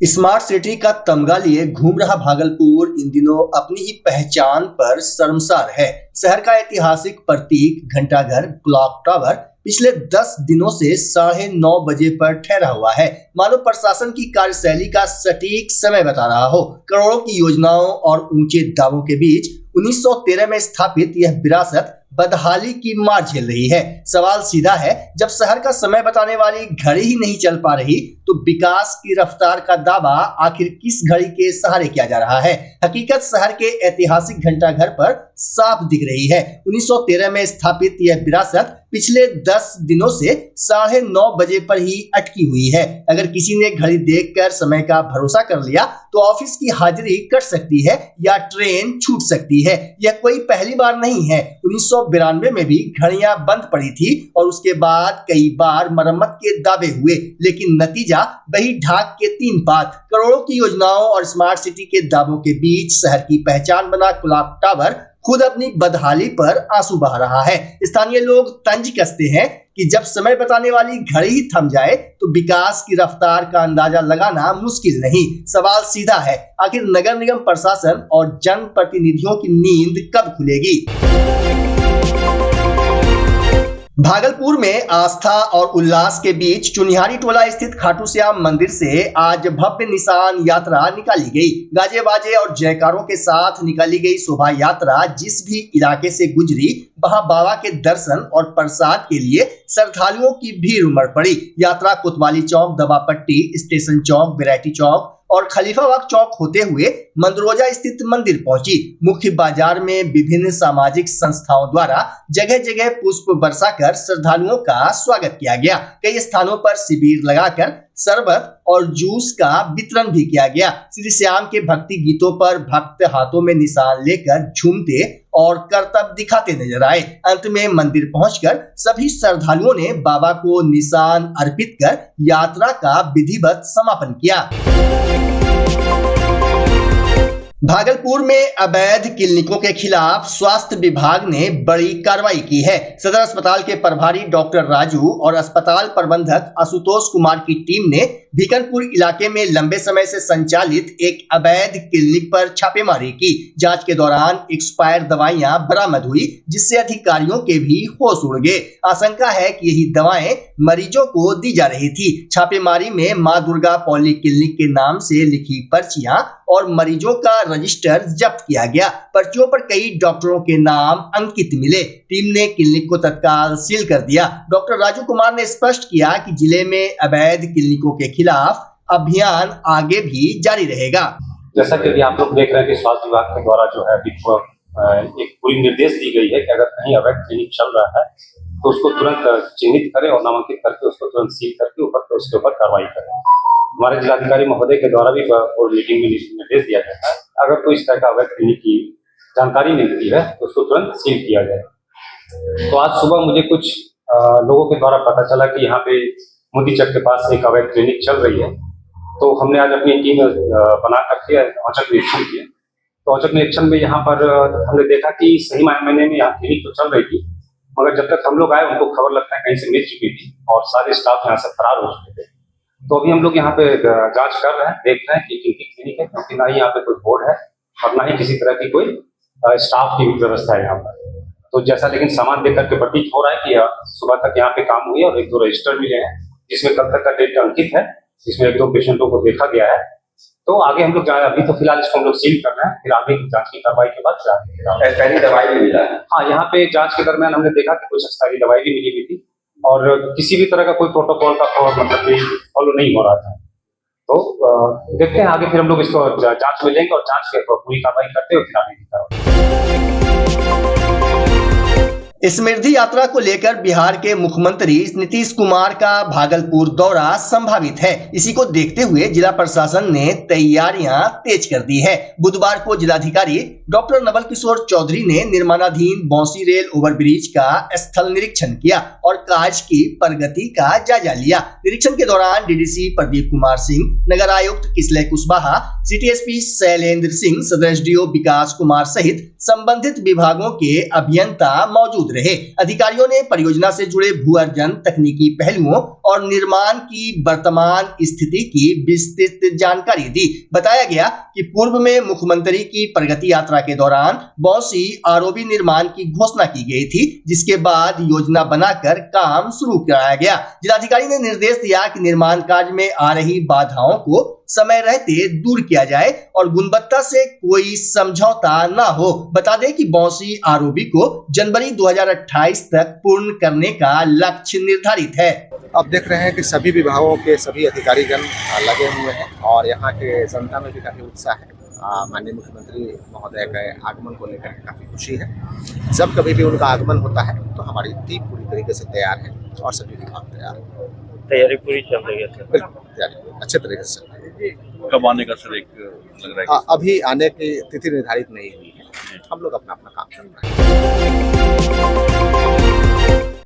Smart city का तमगा लिए घूम रहा भागलपुर इन दिनों अपनी ही पहचान पर शर्मसार है। शहर का ऐतिहासिक प्रतीक घंटाघर क्लॉक टावर पिछले 10 दिनों से 9:30 बजे पर ठहरा हुआ है, मानो प्रशासन की कार्यशैली का सटीक समय बता रहा हो। करोड़ों की योजनाओं और ऊंचे दावों के बीच 1913 में स्थापित यह विरासत बदहाली की मार झेल रही है। सवाल सीधा है, जब शहर का समय बताने वाली घड़ी ही नहीं चल पा रही तो विकास की रफ्तार का दावा आखिर किस घड़ी के सहारे किया जा रहा है? हकीकत शहर के ऐतिहासिक घंटाघर पर साफ दिख रही है। 1913 में स्थापित यह विरासत पिछले 10 दिनों से 9:30 बजे पर ही अटकी हुई है। अगर किसी ने घड़ी देखकर समय का भरोसा कर लिया तो ऑफिस की हाजिरी कट सकती है या ट्रेन छूट सकती है। यह कोई पहली बार नहीं है। 1992 में भी घड़ियां बंद पड़ी थी और उसके बाद कई बार मरम्मत के दावे हुए, लेकिन नतीजा वही ढाक के 3 पात। करोड़ों की योजनाओं और स्मार्ट सिटी के दावों के बीच शहर की पहचान बना क्लॉक टावर खुद अपनी बदहाली पर आंसू बहा रहा है। स्थानीय लोग तंज कसते हैं कि जब समय बताने वाली घड़ी ही थम जाए तो विकास की रफ्तार का अंदाजा लगाना मुश्किल नहीं। सवाल सीधा है, आखिर नगर निगम प्रशासन और जनप्रतिनिधियों की नींद कब खुलेगी? भागलपुर में आस्था और उल्लास के बीच चुनिहारी टोला स्थित खाटू श्याम मंदिर से आज भव्य निशान यात्रा निकाली गई। गाजे बाजे और जयकारों के साथ निकाली गई शोभा यात्रा जिस भी इलाके से गुजरी वहां बाबा के दर्शन और प्रसाद के लिए श्रद्धालुओं की भीड़ उमड़ पड़ी। यात्रा कोतवाली चौक, दवापट्टी, स्टेशन चौक, वैरायटी चौक और खलीफाबाग चौक होते हुए मंदरोजा स्थित मंदिर पहुंची। मुख्य बाजार में विभिन्न सामाजिक संस्थाओं द्वारा जगह जगह पुष्प बरसाकर श्रद्धालुओं का स्वागत किया गया। कई स्थानों पर शिविर लगाकर शरबत और जूस का वितरण भी किया गया। श्री श्याम के भक्ति गीतों पर भक्त हाथों में निशान लेकर झूमते और करतब दिखाते नजर आए। अंत में मंदिर पहुंचकर सभी श्रद्धालुओं ने बाबा को निशान अर्पित कर यात्रा का विधिवत समापन किया। भागलपुर में अवैध क्लिनिकों के खिलाफ स्वास्थ्य विभाग ने बड़ी कार्रवाई की है। सदर अस्पताल के प्रभारी डॉक्टर राजू और अस्पताल प्रबंधक आशुतोष कुमार की टीम ने भीकनपुर इलाके में लंबे समय से संचालित एक अवैध क्लिनिक पर छापेमारी की। जांच के दौरान एक्सपायर दवाइयां बरामद हुई, जिससे अधिकारियों के भी होश उड़ गए। आशंका है कि यही दवाएं मरीजों को दी जा रही थी। छापेमारी में मां दुर्गा पॉली क्लिनिक के नाम से लिखी पर्चियां और मरीजों का रजिस्टर जब्त किया गया। पर्चियों पर कई डॉक्टरों के नाम अंकित मिले। टीम ने क्लिनिक को तत्काल सील कर दिया। डॉक्टर राजू कुमार ने स्पष्ट किया कि जिले में अवैध क्लिनिकों के खिलाफ अभियान आगे भी जारी रहेगा। जैसा कि आप लोग देख रहे हैं कि स्वास्थ्य विभाग के द्वारा जो है एक पूरी निर्देश दी गई है कि अगर कहीं अवैध क्लिनिक चल रहा है तो उसको तुरंत चिन्हित करें और नामांकित करके उसको तुरंत सील करके उसके ऊपर कार्रवाई करें। हमारे जिलाधिकारी महोदय के द्वारा भी मीटिंग में निर्देश दिया गया है, अगर कोई इस तरह का अवैध क्लिनिक की जानकारी मिलती है तो उसको तुरंत सील किया जाए। तो आज सुबह मुझे कुछ लोगों के द्वारा पता चला कि यहाँ पे मोदी चक के पास एक अवैध क्लिनिक चल रही है। तो हमने आज अपनी टीम बना करके औचक निरीक्षण किया। तो औचक निरीक्षण में यहाँ पर हमने देखा कि सही मायने में यहाँ क्लिनिक तो चल रही थी, मगर जब तक हम लोग आए उनको खबर लगता है कहीं से मिल चुकी थी और सारे स्टाफ यहाँ से फरार हो चुके थे। तो अभी हम लोग यहाँ पे जांच कर रहे हैं, देख रहे हैं कि किनकी क्लिनिक है, क्योंकि ना ही यहाँ पे कोई बोर्ड है और ना ही किसी तरह की कोई स्टाफ की व्यवस्था है यहाँ पर। तो जैसा लेकिन सामान देख करके प्रतीत हो रहा है कि सुबह तक यहाँ पे काम हुई और 1-2 रजिस्टर मिले हैं जिसमें कल तक का डेट अंकित है, जिसमें 1-2 पेशेंटों को देखा गया है। तो आगे हम लोग अभी तो फिलहाल इसको हम लोग सील कर रहे हैं, फिर आगे की जांच की कार्रवाई के बाद एक्सपायरी दवाई भी मिला है। हाँ, यहाँ पे जांच के दरमियान हमने देखा कि कुछ एक्सपायरी दवाई भी मिली हुई थी और किसी भी तरह का कोई प्रोटोकॉल का मतलब फॉलो नहीं हो रहा था। तो देखते हैं आगे, फिर हम लोग इसको जांच में लेंगे और जांच के पूरी कार्रवाई करते हुए फिर आगे की कार्रवाई। समृद्धि यात्रा को लेकर बिहार के मुख्यमंत्री नीतीश कुमार का भागलपुर दौरा संभावित है। इसी को देखते हुए जिला प्रशासन ने तैयारियां तेज कर दी है। बुधवार को जिलाधिकारी डॉक्टर नवल किशोर चौधरी ने निर्माणाधीन बौंसी रेल ओवरब्रिज का स्थल निरीक्षण किया और कार्य की प्रगति का जायजा लिया। निरीक्षण के दौरान डीडीसी प्रदीप कुमार सिंह, नगर आयुक्त किसलय कुशवाहा, सिटी एसपी शैलेंद्र सिंह, सदर एसडीओ विकास कुमार सहित संबंधित विभागों के अभियंता मौजूद मौजूद रहे। अधिकारियों ने परियोजना से जुड़े भू अर्जन, तकनीकी पहलुओं और निर्माण की वर्तमान स्थिति की विस्तृत जानकारी दी। बताया गया कि पूर्व में मुख्यमंत्री की प्रगति यात्रा के दौरान बौंसी आरओबी निर्माण की घोषणा की गई थी, जिसके बाद योजना बनाकर काम शुरू कराया गया। जिलाधिकारी ने निर्देश दिया कि निर्माण कार्य में आ रही बाधाओं को समय रहते दूर किया जाए और गुणवत्ता से कोई समझौता ना हो। बता दें कि बौंसी आरओबी को जनवरी 2028 तक पूर्ण करने का लक्ष्य निर्धारित है। अब देख रहे हैं कि सभी विभागों के सभी अधिकारीगण लगे हुए हैं और यहाँ के जनता में भी काफी उत्साह है। माननीय मुख्यमंत्री महोदय के आगमन को लेकर काफी खुशी है। जब कभी भी उनका आगमन होता है तो हमारी टीम पूरी तरीके से तैयार है और सभी विभाग तैयार है। तैयारी पूरी चल रही है सर? बिल्कुल तैयारी अच्छे तरीके से चल रही है। कब आने का सर एक लग रहा है? अभी आने की तिथि निर्धारित नहीं हुई है। हम लोग अपना अपना काम कर रहे हैं।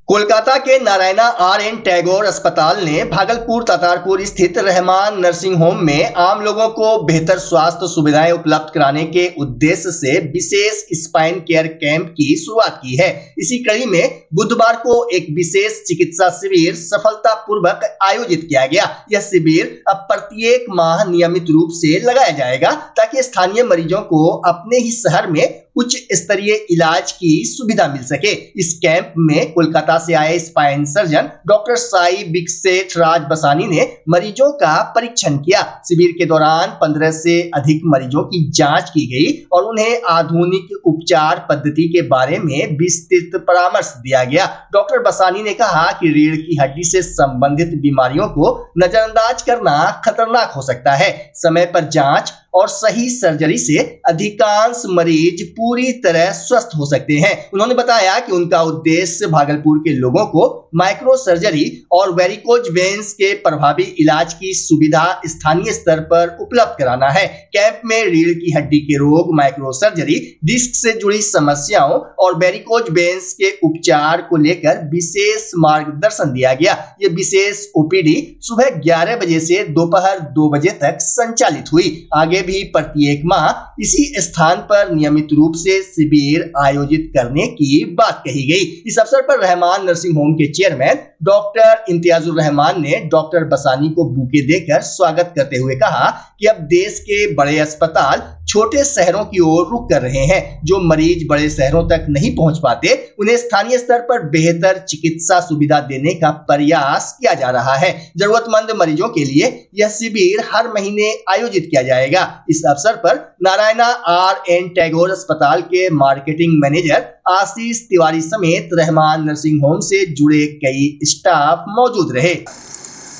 कोलकाता के नारायणा आर.एन. टैगोर अस्पताल ने भागलपुर तातारपुर स्थित रहमान नर्सिंग होम में आम लोगों को बेहतर स्वास्थ्य सुविधाएं उपलब्ध कराने के उद्देश्य से विशेष स्पाइन केयर कैंप की शुरुआत की है। इसी कड़ी में बुधवार को एक विशेष चिकित्सा शिविर सफलतापूर्वक आयोजित किया गया। यह शिविर अब प्रत्येक माह नियमित रूप से लगाया जाएगा ताकि स्थानीय मरीजों को अपने ही शहर में उच्च स्तरीय इलाज की सुविधा मिल सके। इस कैंप में कोलकाता से आए स्पाइन सर्जन डॉक्टर साई विकसेठ राज बसानी ने मरीजों का परीक्षण किया। शिविर के दौरान 15 से अधिक मरीजों की जांच की गई और उन्हें आधुनिक उपचार पद्धति के बारे में विस्तृत परामर्श दिया गया। डॉक्टर बसानी ने कहा कि रीढ़ की हड्डी से संबंधित बीमारियों को नजरअंदाज करना खतरनाक हो सकता है। समय पर जांच और सही सर्जरी से अधिकांश मरीज पूरी तरह स्वस्थ हो सकते हैं। उन्होंने बताया कि उनका उद्देश्य भागलपुर के लोगों को माइक्रो सर्जरी और वेरिकोज वेन्स के प्रभावी इलाज की सुविधा स्थानीय स्तर पर उपलब्ध कराना है। कैंप में रीढ़ की हड्डी के रोग, माइक्रो सर्जरी, डिस्क से जुड़ी समस्याओं और वेरिकोज वेन्स के उपचार को लेकर विशेष मार्गदर्शन दिया गया। ये विशेष ओपीडी सुबह 11 बजे से दोपहर 2 बजे तक संचालित हुई। आगे भी प्रत्येक माह इसी स्थान पर नियमित रूप से शिविर आयोजित करने की बात कही गई। इस अवसर पर रहमान नर्सिंग होम के चेयरमैन डॉक्टर इम्तियाजुर रहमान ने डॉक्टर बसानी को बुके देकर स्वागत करते हुए कहा कि अब देश के बड़े अस्पताल छोटे शहरों की ओर रुख कर रहे हैं। जो मरीज बड़े शहरों तक नहीं पहुंच पाते, उन्हें स्थानीय स्तर पर बेहतर चिकित्सा सुविधा देने का प्रयास किया जा रहा है। जरूरतमंद मरीजों के लिए यह शिविर हर महीने आयोजित किया जाएगा। इस अवसर पर नारायणा आर.एन. टैगोर अस्पताल के मार्केटिंग मैनेजर आशीष तिवारी समेत रहमान नर्सिंग होम से जुड़े कई स्टाफ मौजूद रहे।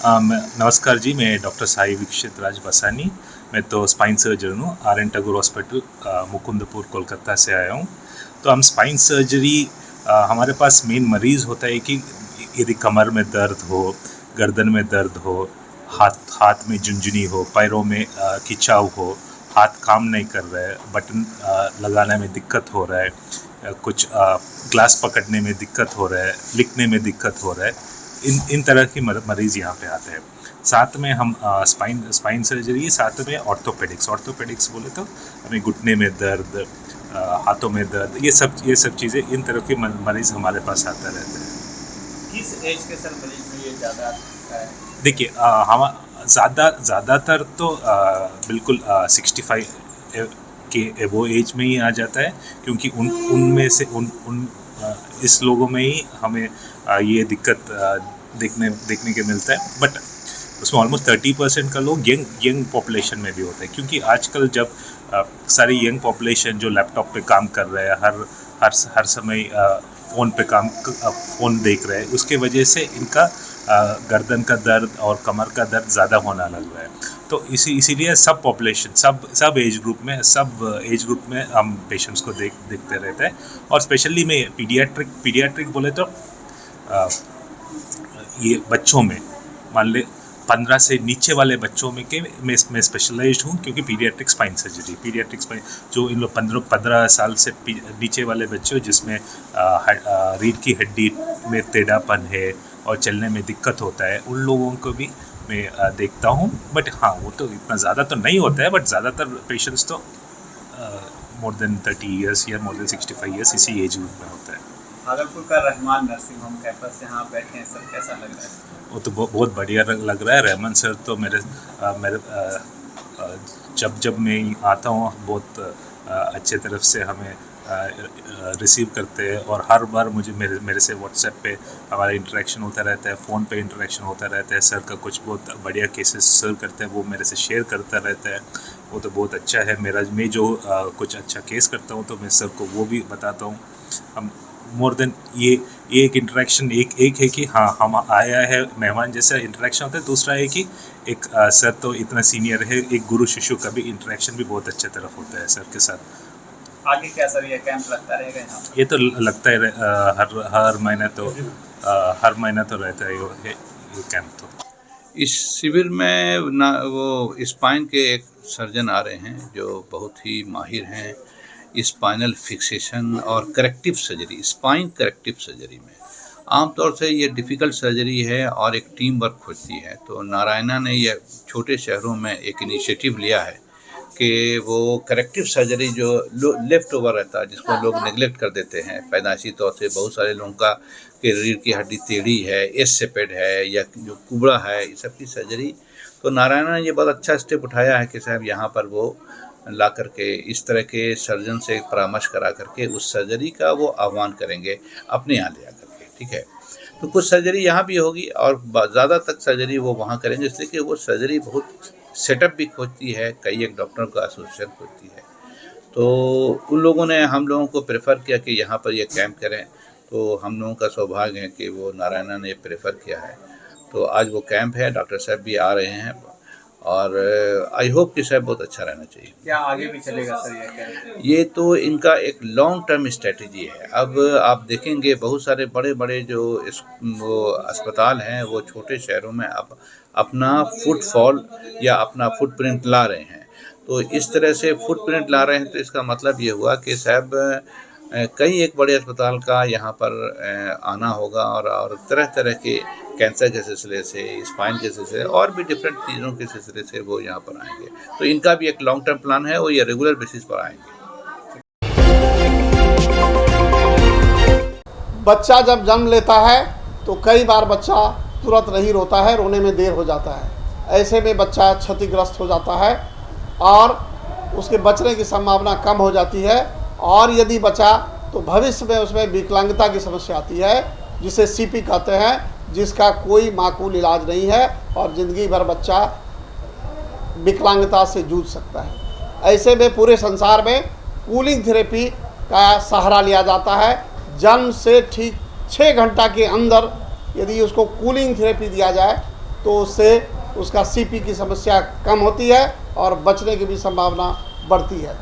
नमस्कार जी, मैं डॉक्टर साई विकसेठ राज बसानी। मैं तो स्पाइन सर्जन हूँ। आर.एन. टैगोर हॉस्पिटल मुकुंदपुर कोलकाता से आया हूँ। तो हम स्पाइन सर्जरी, हमारे पास मेन मरीज़ होता है कि यदि कमर में दर्द हो, गर्दन में दर्द हो, हाथ में झुनझुनी हो, पैरों में खिंचाव हो, हाथ काम नहीं कर रहा है, बटन लगाने में दिक्कत हो रहा है, कुछ ग्लास पकड़ने में दिक्कत हो रहा है, लिखने में दिक्कत हो रहा है, इन तरह के मरीज़ यहाँ पे आते हैं। साथ में हम स्पाइन सर्जरी, साथ में ऑर्थोपेडिक्स बोले तो हमें घुटने में दर्द, हाथों में दर्द, ये सब चीज़ें, इन तरह के मरीज़ हमारे पास आते रहते हैं। किस एज के सर मरीज में ये ज़्यादा है? देखिए, हम ज़्यादातर तो बिल्कुल 65 के वो एज में ही आ जाता है, क्योंकि उनमें से इस लोगों में ही हमें ये दिक्कत देखने के मिलता है। बट उसमें ऑलमोस्ट 30% का लोग यंग पॉपुलेशन में भी होता है, क्योंकि आजकल जब सारी यंग पॉपुलेशन जो लैपटॉप पे काम कर रहे हैं, हर समय फ़ोन देख रहे हैं, उसके वजह से इनका गर्दन का दर्द और कमर का दर्द ज़्यादा होने लग रहा है। तो इसीलिए सब पॉपुलेशन, सब एज ग्रुप में हम पेशेंट्स को देखते रहते हैं। और स्पेशली में पीडियाट्रिक बोले तो ये बच्चों में, मान ले 15 से नीचे वाले बच्चों में मैं स्पेशलाइज्ड हूँ, क्योंकि पीडियाट्रिक स्पाइन सर्जरी, जो इन लोग 15 साल से नीचे वाले बच्चे जिसमें रीढ़ की हड्डी में टेढ़ापन है और चलने में दिक्कत होता है, उन लोगों को भी मैं देखता हूँ। बट हाँ, वो तो इतना ज़्यादा तो नहीं होता है, बट ज़्यादातर पेशेंट्स तो मोर देन 30 ईयर्स या मोर देन 65 ईयर्स इसी एज ग्रुप में होता है। भागलपुर का रहमान नर्सिंग होम कैंपस यहाँ बैठे हैं सर, कैसा लग रहा है? वो तो बहुत बढ़िया लग रहा है। रहमान सर तो मेरे जब मैं आता हूँ बहुत अच्छे तरफ से हमें रिसीव करते हैं और हर बार मेरे से व्हाट्सएप पे हमारा इंटरेक्शन होता रहता है, फ़ोन पे इंटरेक्शन होता रहता है। सर का कुछ बहुत बढ़िया केसेस सर्व करते हैं, वो मेरे से शेयर करता रहता है, वो तो बहुत अच्छा है। मैं जो कुछ अच्छा केस करता हूँ तो मैं सर को वो भी बताता हूँ। हम मोर देन ये एक इंटरेक्शन एक है कि हाँ हम आया है, मेहमान जैसा इंटरेक्शन होता है। दूसरा है कि एक सर तो इतना सीनियर है, एक गुरु शिष्य का भी इंटरेक्शन भी बहुत अच्छे तरफ होता है सर के साथ। आगे क्या सर ये कैंप लगता रहेगा यहाँ? ये तो लगता है हर महीना तो रहता है ये कैंप। तो इस शिविर में वो स्पाइन के एक सर्जन आ रहे हैं जो बहुत ही माहिर हैं स्पाइनल फिक्सेशन और corrective surgery, spine corrective surgery में। आमतौर से ये डिफ़िकल्ट सर्जरी है और एक टीम वर्क खोजती है। तो नारायणा ने यह छोटे शहरों में एक इनिशिएटिव लिया है कि वो करेक्टिव सर्जरी जो लेफ़्ट ओवर रहता है, जिसको लोग नेगलेक्ट कर देते हैं पैदाइशी तौर से। बहुत सारे लोगों का कि रीढ़ की हड्डी टेढ़ी है, एस सेपेड है या जो कुबड़ा है, इस सब की सर्जरी। तो नारायण ने ये बहुत अच्छा स्टेप उठाया है कि साहब यहाँ पर वो ला करके इस तरह के सर्जन से परामर्श करा करके उस सर्जरी का वो आह्वान करेंगे अपने यहाँ ले जा करके, ठीक है। तो कुछ सर्जरी यहाँ भी होगी और ज़्यादा तक सर्जरी वो वहाँ करेंगे, इसलिए कि वो सर्जरी बहुत सेटअप भी खोजती है, कई एक डॉक्टरों का एसोसिएशन खोजती है। तो उन लोगों ने हम लोगों को प्रेफर किया कि यहाँ पर ये कैंप करें। तो हम लोगों का सौभाग्य है कि वो नारायणा ने प्रेफर किया है। तो आज वो कैंप है, डॉक्टर साहब भी आ रहे हैं और आई होप कि साहब बहुत अच्छा रहना चाहिए। क्या आगे भी चलेगा सर ये कैंप? ये तो इनका एक लॉन्ग टर्म स्ट्रेटजी है। अब आप देखेंगे बहुत सारे बड़े बड़े जो वो अस्पताल हैं वो छोटे शहरों में अब अपना फुटफॉल या अपना फुटप्रिंट ला रहे हैं। तो इस तरह से फुटप्रिंट ला रहे हैं तो इसका मतलब ये हुआ कि साहब कई एक बड़े अस्पताल का यहाँ पर आना होगा और तरह तरह के कैंसर के सिलसिले से, स्पाइन के सिलसिले और भी डिफरेंट चीज़ों के सिलसिले से वो यहाँ पर आएंगे। तो इनका भी एक लॉन्ग टर्म प्लान है, वो ये रेगुलर बेसिस पर आएंगे। बच्चा जब जन्म लेता है तो कई बार बच्चा तुरंत नहीं रोता है, रोने में देर हो जाता है। ऐसे में बच्चा क्षतिग्रस्त हो जाता है और उसके बचने की संभावना कम हो जाती है। और यदि बचा तो भविष्य में उसमें विकलांगता की समस्या आती है, जिसे सीपी कहते हैं, जिसका कोई माकूल इलाज नहीं है और ज़िंदगी भर बच्चा विकलांगता से जूझ सकता है। ऐसे में पूरे संसार में कूलिंग थेरेपी का सहारा लिया जाता है। जन्म से ठीक 6 घंटा के अंदर यदि उसको कूलिंग थेरेपी दिया जाए तो उससे उसका सीपी की समस्या कम होती है और बचने की भी संभावना बढ़ती है।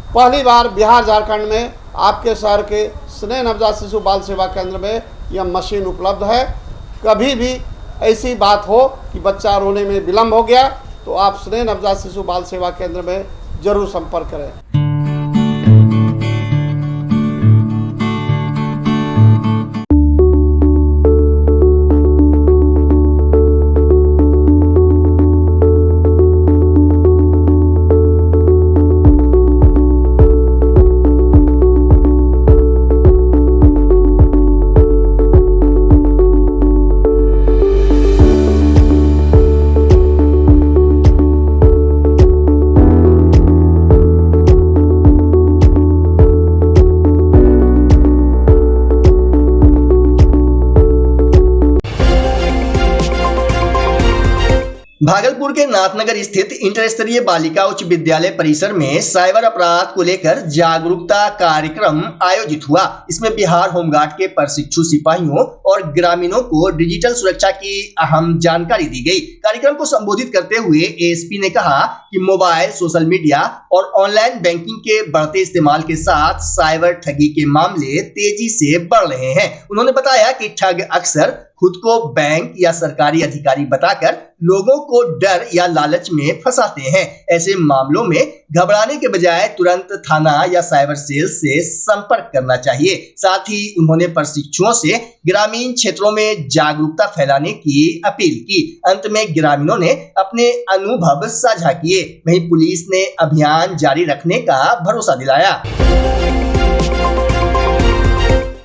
पहली बार बिहार झारखंड में आपके शहर के स्नेह नवजात शिशु बाल सेवा केंद्र में यह मशीन उपलब्ध है। कभी भी ऐसी बात हो कि बच्चा रोने में विलम्ब हो गया तो आप स्नेह नवजात शिशु बाल सेवा केंद्र में जरूर संपर्क करें। भागलपुर के नाथनगर स्थित इंटर स्तरीय बालिका उच्च विद्यालय परिसर में साइबर अपराध को लेकर जागरूकता कार्यक्रम आयोजित हुआ। इसमें बिहार होमगार्ड के प्रशिक्षु सिपाहियों और ग्रामीणों को डिजिटल सुरक्षा की अहम जानकारी दी गई। कार्यक्रम को संबोधित करते हुए एएसपी ने कहा कि मोबाइल, सोशल मीडिया और ऑनलाइन बैंकिंग के बढ़ते इस्तेमाल के साथ साइबर ठगी के मामले तेजी से बढ़ रहे हैं। उन्होंने बताया कि ठग अक्सर खुद को बैंक या सरकारी अधिकारी बताकर लोगों को डर या लालच में फंसाते हैं। ऐसे मामलों में घबराने के बजाय तुरंत थाना या साइबर सेल से संपर्क करना चाहिए। साथ ही उन्होंने प्रशिक्षुओं से ग्रामीण क्षेत्रों में जागरूकता फैलाने की अपील की। अंत में ग्रामीणों ने अपने अनुभव साझा किए। वहीं पुलिस ने अभियान जारी रखने का भरोसा दिलाया।